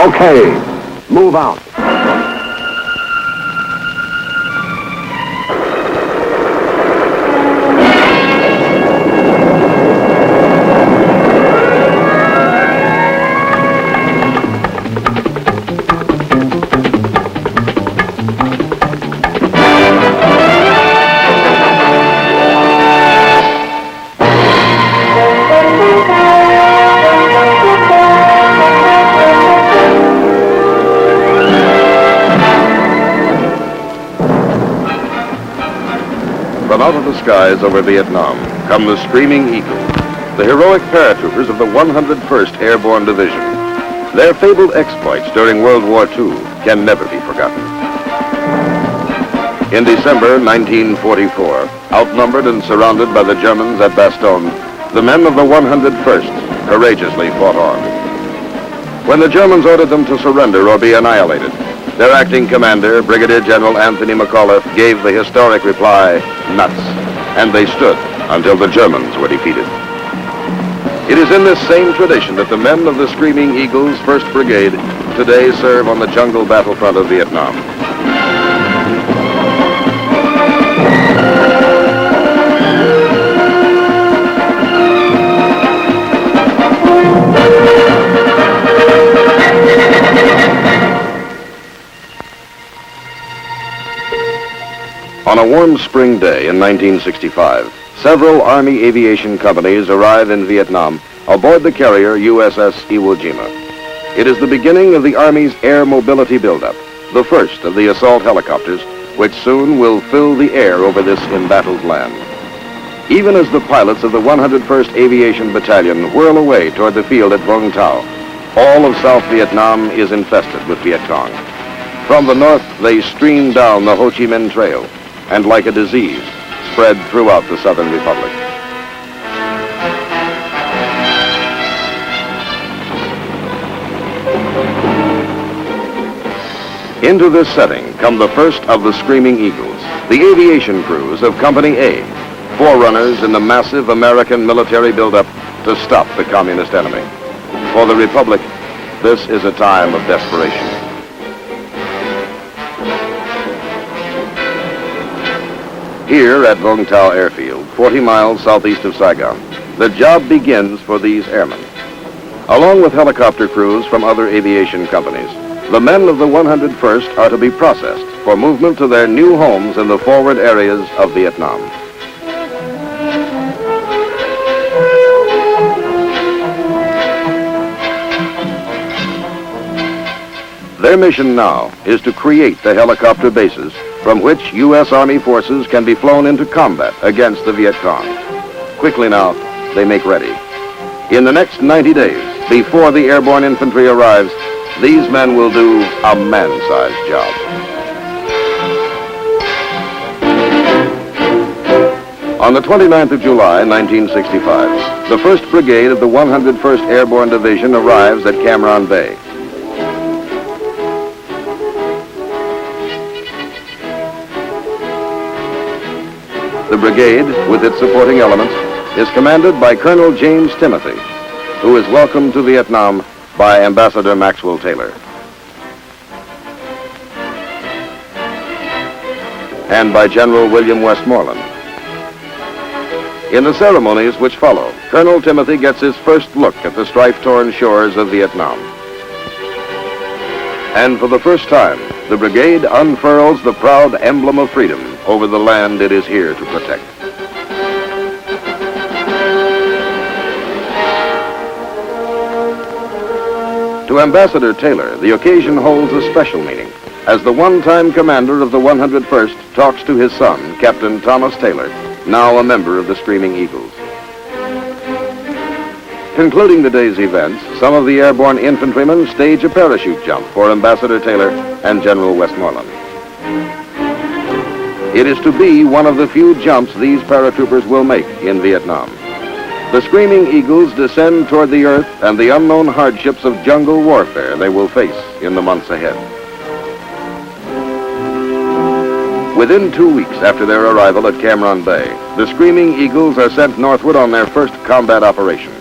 Okay, move out. From out of the skies over Vietnam come the Screaming Eagles, the heroic paratroopers of the 101st Airborne Division. Their fabled exploits during World War II can never be forgotten. In December 1944, outnumbered and surrounded by the Germans at Bastogne, the men of the 101st courageously fought on. When the Germans ordered them to surrender or be annihilated, their acting commander, Brigadier General Anthony McAuliffe, gave the historic reply, nuts, and they stood until the Germans were defeated. It is in this same tradition that the men of the Screaming Eagles, 1st Brigade, today serve on the jungle battlefront of Vietnam. On a warm spring day in 1965, several Army aviation companies arrive in Vietnam aboard the carrier USS Iwo Jima. It is the beginning of the Army's air mobility buildup, the first of the assault helicopters, which soon will fill the air over this embattled land. Even as the pilots of the 101st Aviation Battalion whirl away toward the field at Vung Tau, all of South Vietnam is infested with Viet Cong. From the north, they stream down the Ho Chi Minh Trail, and like a disease, spread throughout the Southern Republic. Into this setting come the first of the Screaming Eagles, the aviation crews of Company A, forerunners in the massive American military buildup to stop the communist enemy. For the Republic, this is a time of desperation. Here at Vung Tau Airfield, 40 miles southeast of Saigon, the job begins for these airmen. Along with helicopter crews from other aviation companies, the men of the 101st are to be processed for movement to their new homes in the forward areas of Vietnam. Their mission now is to create the helicopter bases from which U.S. Army forces can be flown into combat against the Viet Cong. Quickly now, they make ready. In the next 90 days, before the airborne infantry arrives, these men will do a man-sized job. On the 29th of July, 1965, the 1st Brigade of the 101st Airborne Division arrives at Cam Ranh Bay. The brigade, with its supporting elements, is commanded by Colonel James Timothy, who is welcomed to Vietnam by Ambassador Maxwell Taylor. And by General William Westmoreland. In the ceremonies which follow, Colonel Timothy gets his first look at the strife-torn shores of Vietnam. And for the first time, the brigade unfurls the proud emblem of freedom over the land it is here to protect. To Ambassador Taylor, the occasion holds a special meaning, as the one-time commander of the 101st talks to his son, Captain Thomas Taylor, now a member of the Screaming Eagles. Concluding the day's events, some of the airborne infantrymen stage a parachute jump for Ambassador Taylor and General Westmoreland. It is to be one of the few jumps these paratroopers will make in Vietnam. The Screaming Eagles descend toward the earth and the unknown hardships of jungle warfare they will face in the months ahead. Within 2 weeks after their arrival at Cam Ranh Bay, the Screaming Eagles are sent northward on their first combat operation,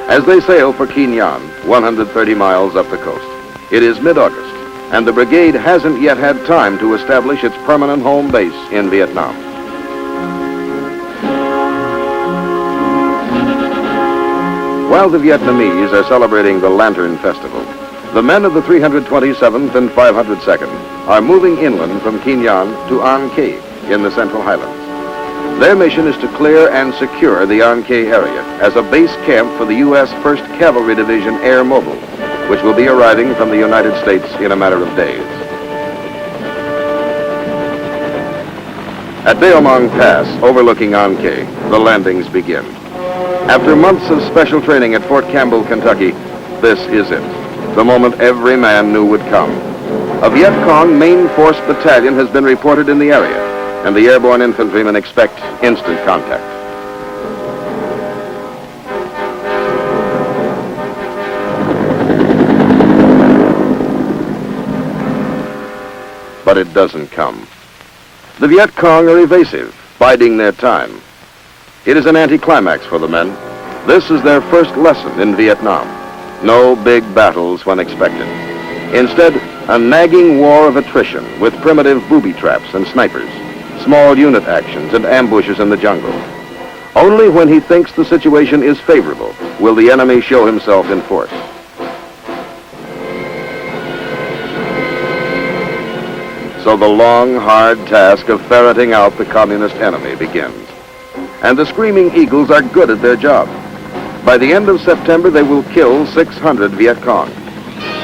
as they sail for Qui Nhon, 130 miles up the coast. It is mid-August, and the brigade hasn't yet had time to establish its permanent home base in Vietnam. While the Vietnamese are celebrating the Lantern Festival, the men of the 327th and 502nd are moving inland from Quy Nhon to An Khê in the Central Highlands. Their mission is to clear and secure the An Khê area as a base camp for the U.S. 1st Cavalry Division Air Mobile, which will be arriving from the United States in a matter of days. At Bao Mang Pass, overlooking An Khê, the landings begin. After months of special training at Fort Campbell, Kentucky, this is it, the moment every man knew would come. A Viet Cong main force battalion has been reported in the area, and the airborne infantrymen expect instant contact. But it doesn't come. The Viet Cong are evasive, biding their time. It is an anticlimax for the men. This is their first lesson in Vietnam. No big battles when expected. Instead, a nagging war of attrition with primitive booby traps and snipers, small unit actions and ambushes in the jungle. Only when he thinks the situation is favorable will the enemy show himself in force. So the long, hard task of ferreting out the communist enemy begins. And the Screaming Eagles are good at their job. By the end of September, they will kill 600 Viet Cong.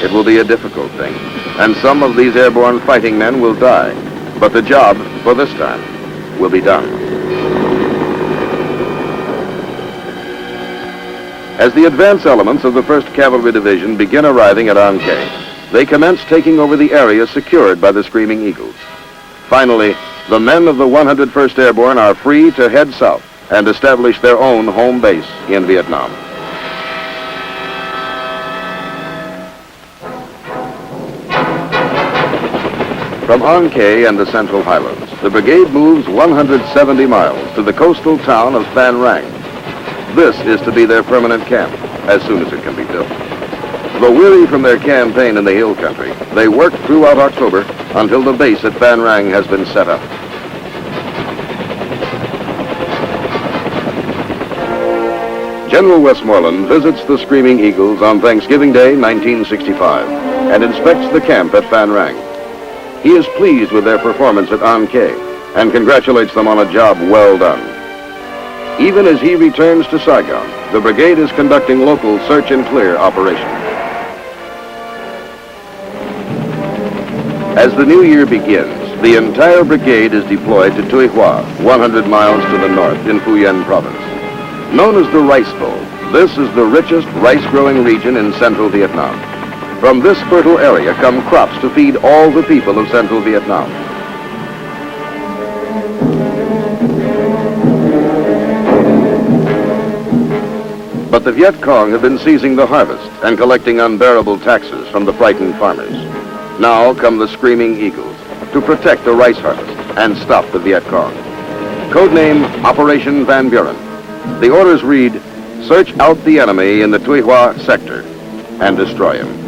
It will be a difficult thing, and some of these airborne fighting men will die. But the job, for this time, will be done. As the advance elements of the 1st Cavalry Division begin arriving at An Khê, they commence taking over the area secured by the Screaming Eagles. Finally, the men of the 101st Airborne are free to head south and establish their own home base in Vietnam. From An Khê and the Central Highlands, the brigade moves 170 miles to the coastal town of Phan Rang. This is to be their permanent camp, as soon as it can be built. Though weary from their campaign in the hill country, they work throughout October until the base at Phan Rang has been set up. General Westmoreland visits the Screaming Eagles on Thanksgiving Day, 1965, and inspects the camp at Phan Rang. He is pleased with their performance at An Khê and congratulates them on a job well done. Even as he returns to Saigon, the brigade is conducting local search and clear operations. As the new year begins, the entire brigade is deployed to Tuy Hoa, 100 miles to the north in Phu Yen province. Known as the Rice Bowl, this is the richest rice-growing region in central Vietnam. From this fertile area come crops to feed all the people of central Vietnam. But the Viet Cong have been seizing the harvest and collecting unbearable taxes from the frightened farmers. Now come the Screaming Eagles to protect the rice harvest and stop the Viet Cong. Codename Operation Van Buren. The orders read, search out the enemy in the Tuy Hoa sector and destroy him.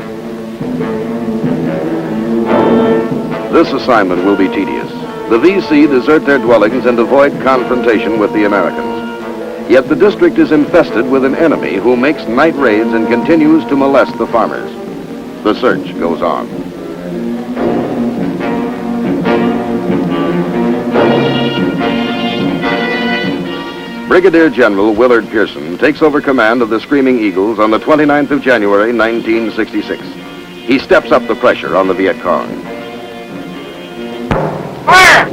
This assignment will be tedious. The VC desert their dwellings and avoid confrontation with the Americans. Yet the district is infested with an enemy who makes night raids and continues to molest the farmers. The search goes on. Brigadier General Willard Pearson takes over command of the Screaming Eagles on the 29th of January, 1966. He steps up the pressure on the Viet Cong. Fire!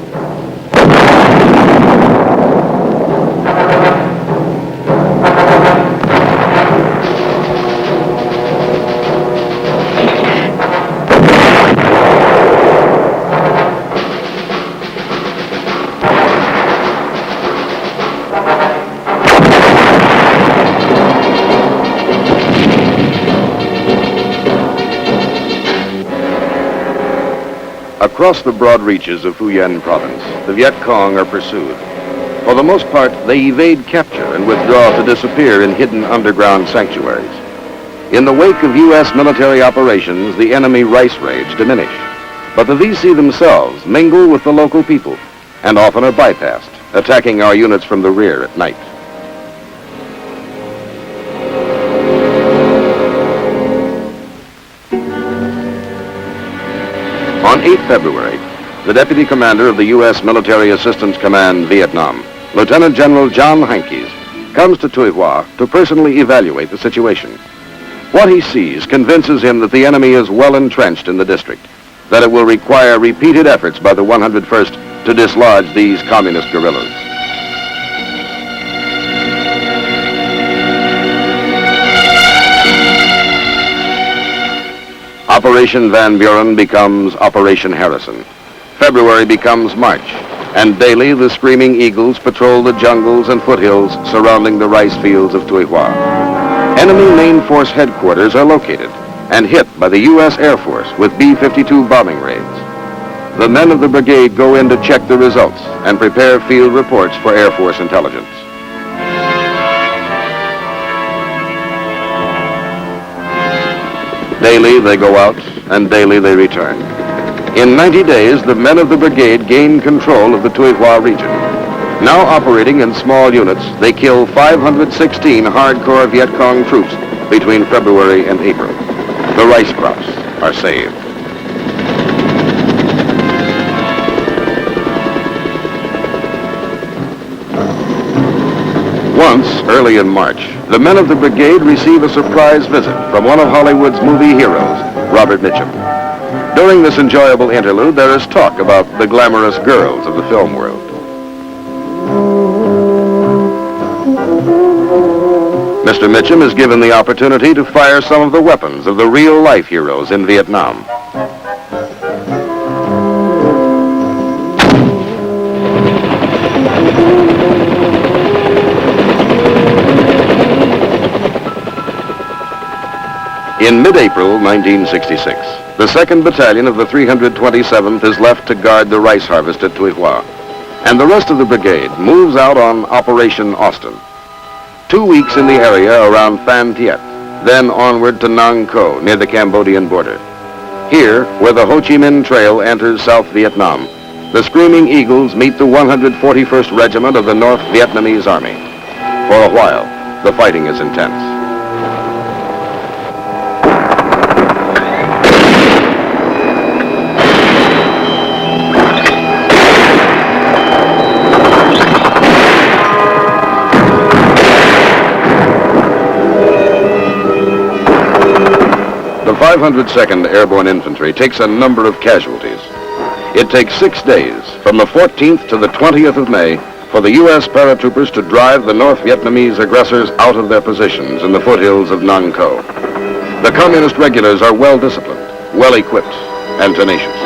Across the broad reaches of Phu Yen province, the Viet Cong are pursued. For the most part, they evade capture and withdraw to disappear in hidden underground sanctuaries. In the wake of U.S. military operations, the enemy rice raids diminish. But the VC themselves mingle with the local people and often are bypassed, attacking our units from the rear at night. On 8 February, the Deputy Commander of the U.S. Military Assistance Command, Vietnam, Lieutenant General John Heynckes, comes to Tuy Hoa to personally evaluate the situation. What he sees convinces him that the enemy is well entrenched in the district, that it will require repeated efforts by the 101st to dislodge these communist guerrillas. Operation Van Buren becomes Operation Harrison. February becomes March, and daily the Screaming Eagles patrol the jungles and foothills surrounding the rice fields of Tuy Hoa. Enemy main force headquarters are located and hit by the U.S. Air Force with B-52 bombing raids. The men of the brigade go in to check the results and prepare field reports for Air Force intelligence. Daily they go out, and daily they return. In 90 days, the men of the brigade gain control of the Tuy Hoa region. Now operating in small units, they kill 516 hardcore Viet Cong troops between February and April. The rice crops are saved. Once, early in March, the men of the brigade receive a surprise visit from one of Hollywood's movie heroes, Robert Mitchum. During this enjoyable interlude, there is talk about the glamorous girls of the film world. Mr. Mitchum is given the opportunity to fire some of the weapons of the real-life heroes in Vietnam. In mid-April 1966, the 2nd Battalion of the 327th is left to guard the rice harvest at Tuy Hoa, and the rest of the brigade moves out on Operation Austin. 2 weeks in the area around Phan Thiet, then onward to Nang Co near the Cambodian border. Here, where the Ho Chi Minh Trail enters South Vietnam, the Screaming Eagles meet the 141st Regiment of the North Vietnamese Army. For a while, the fighting is intense. The 502nd Airborne Infantry takes a number of casualties. It takes 6 days, from the 14th to the 20th of May, for the U.S. paratroopers to drive the North Vietnamese aggressors out of their positions in the foothills of Nang Co. The communist regulars are well disciplined, well equipped, and tenacious.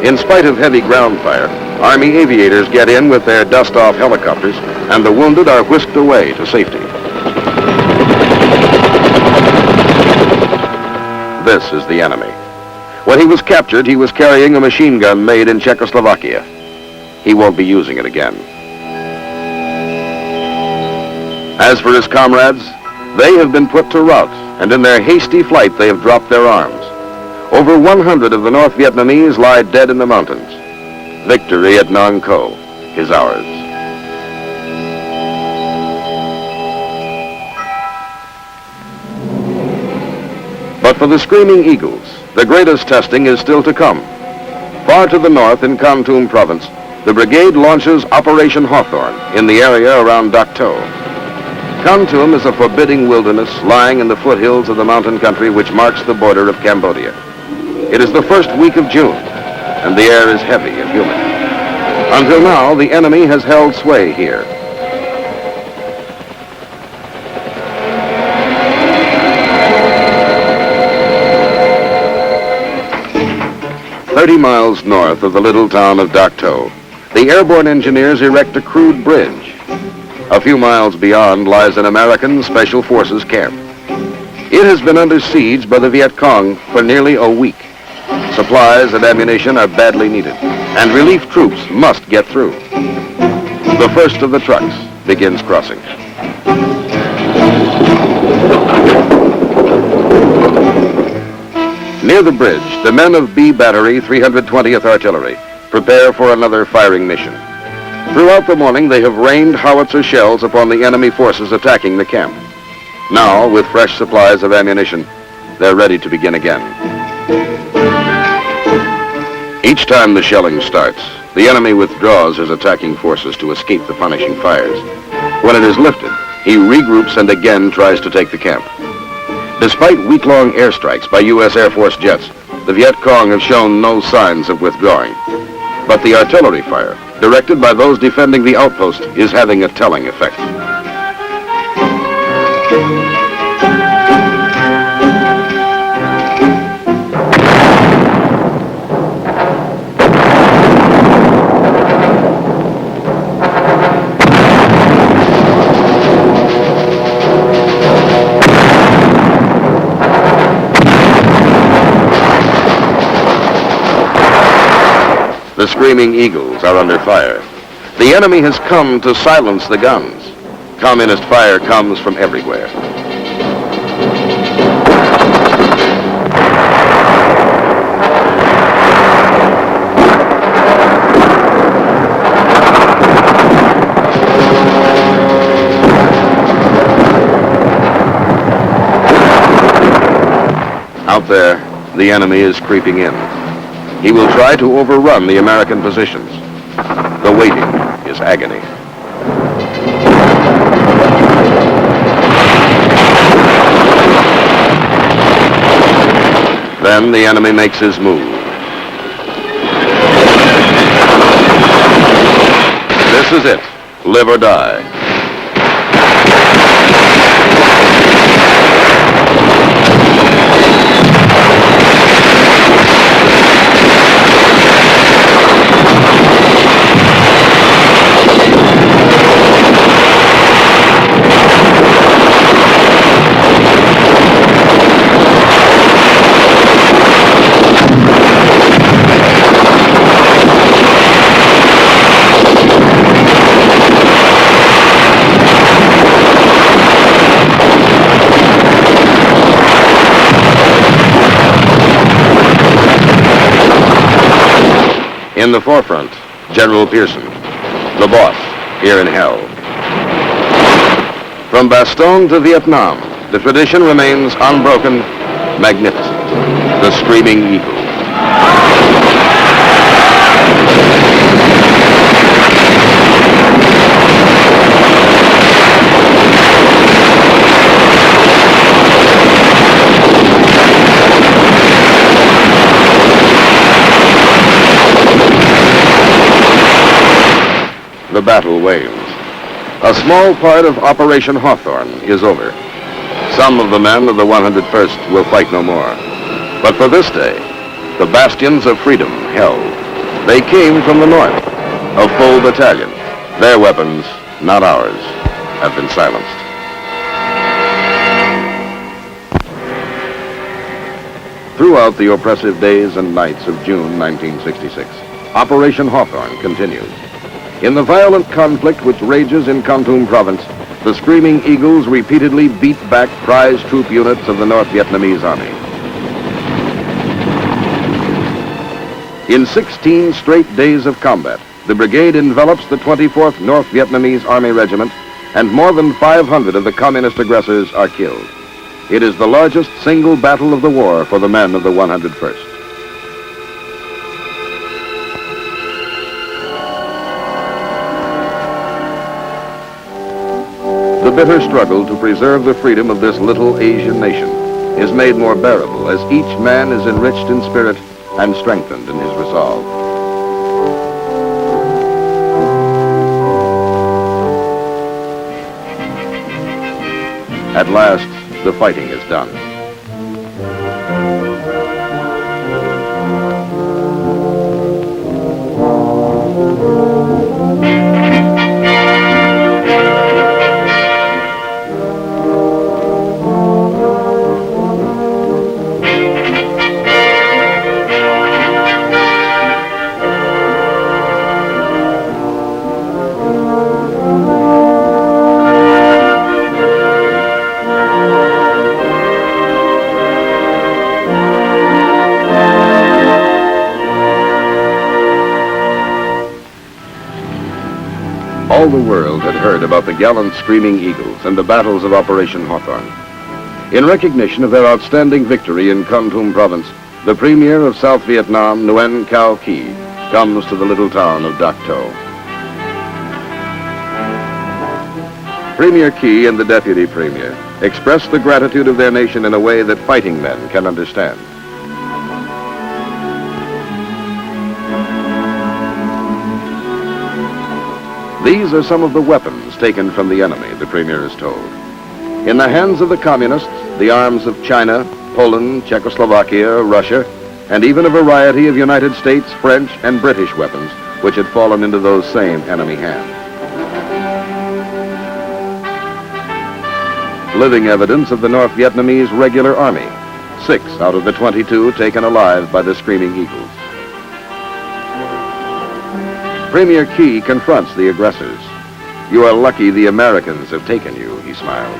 In spite of heavy ground fire, Army aviators get in with their dust-off helicopters, and the wounded are whisked away to safety. This is the enemy. When he was captured, he was carrying a machine gun made in Czechoslovakia. He won't be using it again. As for his comrades, they have been put to rout, and in their hasty flight, they have dropped their arms. Over 100 of the North Vietnamese lie dead in the mountains. Victory at Nang Co is ours. But for the Screaming Eagles, the greatest testing is still to come. Far to the north in Kon Tum province, the brigade launches Operation Hawthorne in the area around Dak To. Kon Tum is a forbidding wilderness lying in the foothills of the mountain country which marks the border of Cambodia. It is the first week of June, and the air is heavy and humid. Until now, the enemy has held sway here. "30 miles north of the little town of Dak To, the airborne engineers erect a crude bridge. A few miles beyond lies an American Special Forces camp. It has been under siege by the Viet Cong for nearly a week. Supplies and ammunition are badly needed, and relief troops must get through. The first of the trucks, begins crossing. Near the bridge, the men of B Battery, 320th Artillery, prepare for another firing mission. Throughout the morning, they have rained howitzer shells upon the enemy forces attacking the camp. Now, with fresh supplies of ammunition, they're ready to begin again. Each time the shelling starts, the enemy withdraws his attacking forces to escape the punishing fires. When it is lifted, he regroups and again tries to take the camp. Despite week-long airstrikes by U.S. Air Force jets, the Viet Cong have shown no signs of withdrawing. But the artillery fire, directed by those defending the outpost, is having a telling effect. The screaming eagles are under fire. The enemy has come to silence the guns. Communist fire comes from everywhere. Out there, the enemy is creeping in. He will try to overrun the American positions. The waiting is agony. Then the enemy makes his move. This is it, live or die. In the forefront, General Pearson, the boss, here in hell. From Bastogne to Vietnam, the tradition remains unbroken, magnificent. The Screaming Eagle. The battle wanes. A small part of Operation Hawthorne is over. Some of the men of the 101st will fight no more. But for this day, the bastions of freedom held. They came from the north, a full battalion. Their weapons, not ours, have been silenced. Throughout the oppressive days and nights of June 1966, Operation Hawthorne continues. In the violent conflict which rages in Kon Tum province, the Screaming Eagles repeatedly beat back prize troop units of the North Vietnamese Army. In 16 straight days of combat, the brigade envelops the 24th North Vietnamese Army Regiment, and more than 500 of the communist aggressors are killed. It is the largest single battle of the war for the men of the 101st. The bitter struggle to preserve the freedom of this little Asian nation is made more bearable as each man is enriched in spirit and strengthened in his resolve. At last, the fighting is done. All the world had heard about the gallant Screaming Eagles and the battles of Operation Hawthorne. In recognition of their outstanding victory in Kon Tum province, the premier of South Vietnam, Nguyen Cao Ky, comes to the little town of Dak To. Premier Ky and the deputy premier express the gratitude of their nation in a way that fighting men can understand. These are some of the weapons taken from the enemy, the premier is told. In the hands of the communists, the arms of China, Poland, Czechoslovakia, Russia, and even a variety of United States, French, and British weapons which had fallen into those same enemy hands. Living evidence of the North Vietnamese regular army, 6 out of the 22 taken alive by the Screaming Eagles. Premier Ky confronts the aggressors. "You are lucky the Americans have taken you," he smiles.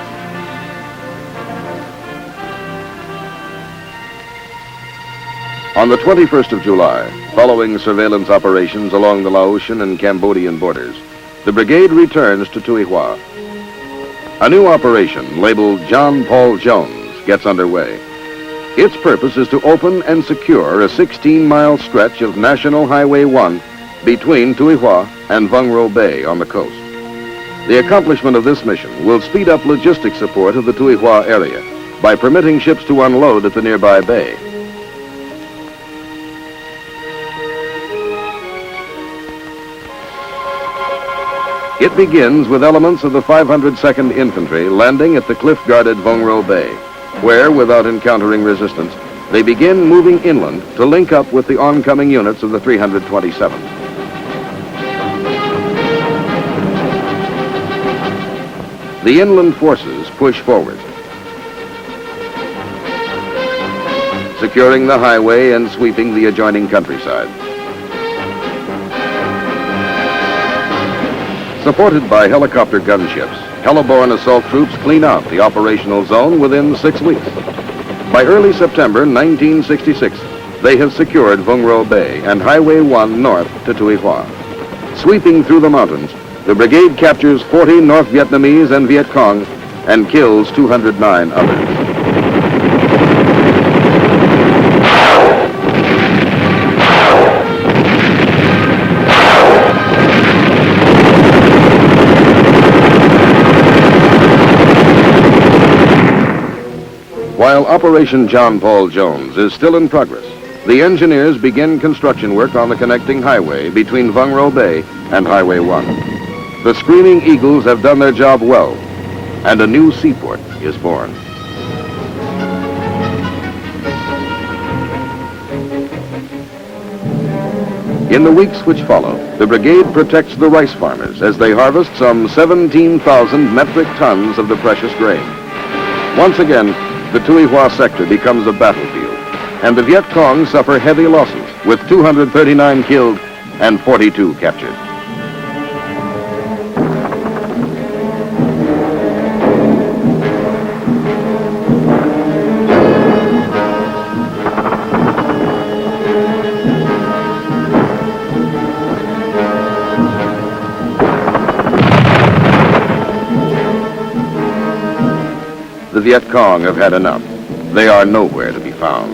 On the 21st of July, following surveillance operations along the Laotian and Cambodian borders, the brigade returns to Tuy Hoa. A new operation labeled John Paul Jones gets underway. Its purpose is to open and secure a 16-mile stretch of National Highway 1 between Tuy Hoa and Vung Ro Bay on the coast. The accomplishment of this mission will speed up logistic support of the Tuy Hoa area by permitting ships to unload at the nearby bay. It begins with elements of the 502nd Infantry landing at the cliff-guarded Vung Ro Bay, where, without encountering resistance, they begin moving inland to link up with the oncoming units of the 327th. The inland forces push forward, securing the highway and sweeping the adjoining countryside. Supported by helicopter gunships, heliborne assault troops clean out the operational zone within 6 weeks. By early September 1966, they have secured Vung Ro Bay and Highway 1 north to Tuy Hoa. Sweeping through the mountains, the brigade captures 40 North Vietnamese and Viet Cong and kills 209 others. While Operation John Paul Jones is still in progress, the engineers begin construction work on the connecting highway between Vung Ro Bay and Highway 1. The Screaming Eagles have done their job well, and a new seaport is born. In the weeks which follow, the brigade protects the rice farmers as they harvest some 17,000 metric tons of the precious grain. Once again, the Tuy Hoa sector becomes a battlefield, and the Viet Cong suffer heavy losses, with 239 killed and 42 captured. The Viet Cong have had enough. They are nowhere to be found.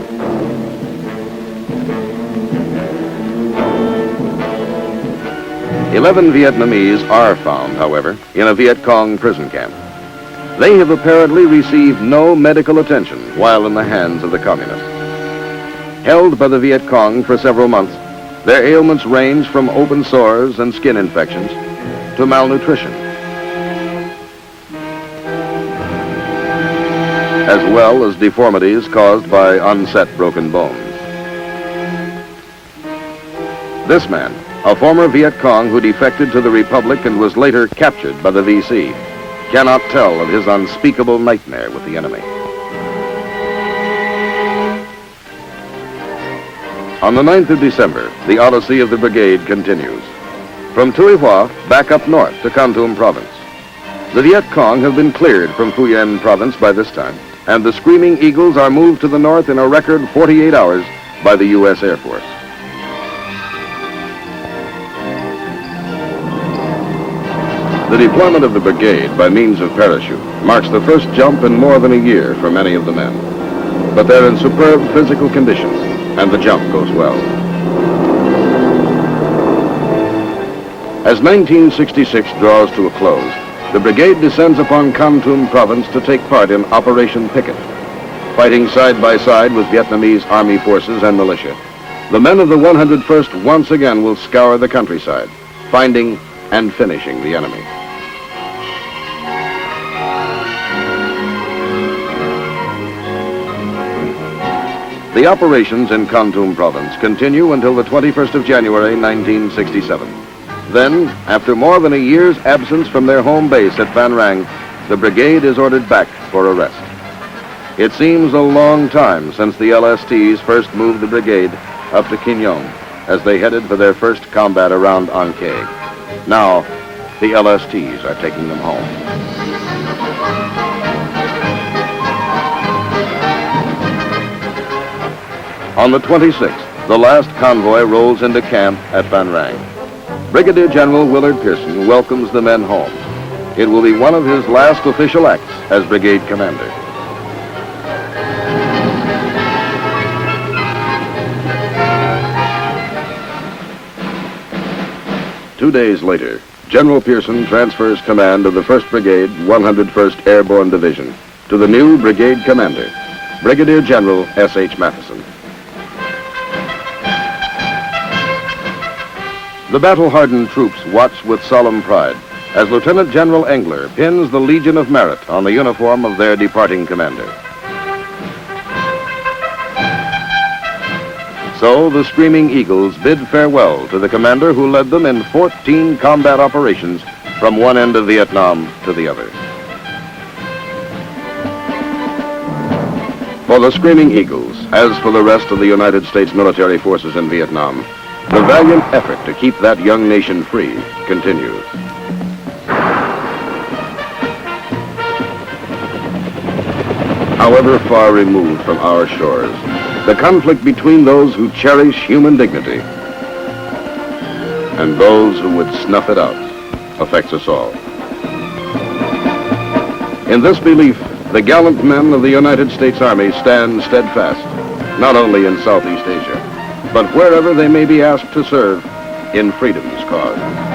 "11 Vietnamese are found, however, in a Viet Cong prison camp. They have apparently received no medical attention while in the hands of the communists. Held by the Viet Cong for several months, their ailments range from open sores and skin infections to malnutrition, as well as deformities caused by unset broken bones. This man, a former Viet Cong who defected to the Republic and was later captured by the VC, cannot tell of his unspeakable nightmare with the enemy. On the 9th of December, the odyssey of the brigade continues. From Tuy Hoa, back up north to Kon Tum province. The Viet Cong have been cleared from Phu Yen province by this time, and the Screaming Eagles are moved to the north in a record 48 hours by the U.S. Air Force. The deployment of the brigade by means of parachute marks the first jump in more than a year for many of the men. But they're in superb physical condition, and the jump goes well. As 1966 draws to a close, the brigade descends upon Kon Tum province to take part in Operation Picket. Fighting side by side with Vietnamese army forces and militia, the men of the 101st once again will scour the countryside, finding and finishing the enemy. The operations in Kon Tum province continue until the 21st of January, 1967. Then, after more than a year's absence from their home base at Van Rang, the brigade is ordered back for a rest. It seems a long time since the LSTs first moved the brigade up to Kin Yong as they headed for their first combat around An Khe. Now, the LSTs are taking them home. On the 26th, the last convoy rolls into camp at Van Rang. Brigadier General Willard Pearson welcomes the men home. It will be one of his last official acts as brigade commander. Two days later, General Pearson transfers command of the 1st Brigade, 101st Airborne Division to the new brigade commander, Brigadier General S.H. Matheson. The battle-hardened troops watch with solemn pride as Lieutenant General Engler pins the Legion of Merit on the uniform of their departing commander. So the Screaming Eagles bid farewell to the commander who led them in 14 combat operations from one end of Vietnam to the other. For the Screaming Eagles, as for the rest of the United States military forces in Vietnam, the valiant effort to keep that young nation free continues. However far removed from our shores, the conflict between those who cherish human dignity and those who would snuff it out affects us all. In this belief, the gallant men of the United States Army stand steadfast, not only in Southeast Asia, but wherever they may be asked to serve in freedom's cause.